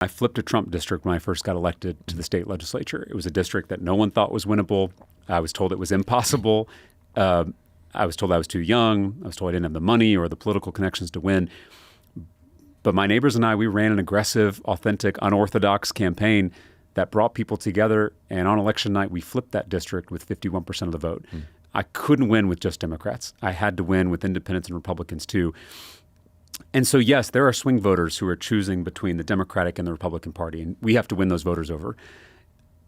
I flipped a Trump district when I first got elected to the state legislature. It was a district that no one thought was winnable. I was told it was impossible. I was told I was too young. I was told I didn't have the money or the political connections to win. But my neighbors and I, we ran an aggressive, authentic, unorthodox campaign that brought people together. And on election night, we flipped that district with 51% of the vote. I couldn't win with just Democrats. I had to win with independents and Republicans too. And so, yes, there are swing voters who are choosing between the Democratic and the Republican Party, and we have to win those voters over.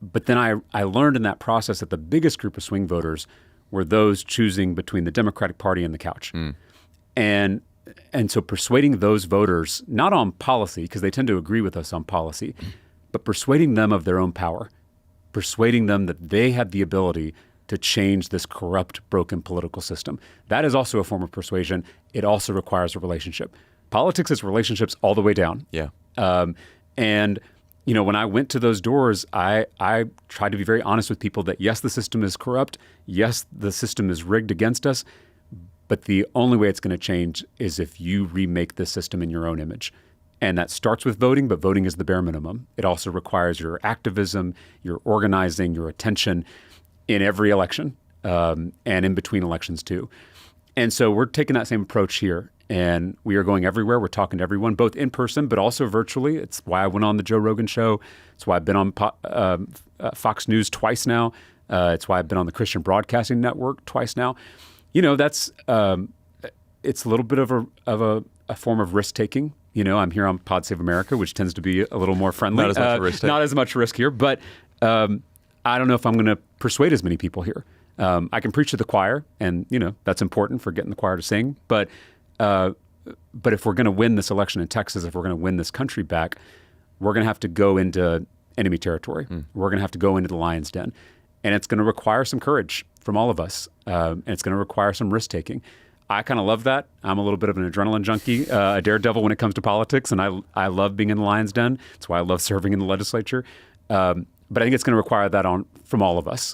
But then I learned in that process that the biggest group of swing voters were those choosing between the Democratic Party and the couch. And so persuading those voters, not on policy, because they tend to agree with us on policy, but persuading them of their own power, persuading them that they have the ability to change this corrupt, broken political system. That is also a form of persuasion. It also requires a relationship. Politics is relationships all the way down. Yeah. And you know, when I went to those doors, I tried to be very honest with people that yes, the system is corrupt. Yes, the system is rigged against us. But the only way it's going to change is if you remake this system in your own image. And that starts with voting, but voting is the bare minimum. It also requires your activism, your organizing, your attention in every election and in between elections too. And so we're taking that same approach here. And we are going everywhere. We're talking to everyone, both in person, but also virtually. It's why I went on the Joe Rogan show. It's why I've been on Fox News twice now. It's why I've been on the Christian Broadcasting Network twice now. You know, that's it's a little bit of a form of risk taking. You know, I'm here on Pod Save America, which tends to be a little more friendly. Not as much risk. Not as much risk here, but I don't know if I'm going to persuade as many people here. I can preach to the choir, and you know that's important for getting the choir to sing. But if we're going to win this election in Texas, if we're going to win this country back, we're going to have to go into enemy territory. We're going to have to go into the lion's den, and it's going to require some courage from all of us, and it's going to require some risk taking. I kind of love that. I'm a little bit of an adrenaline junkie, a daredevil when it comes to politics, and I love being in the lion's den. That's why I love serving in the legislature. But I think it's going to require that from all of us.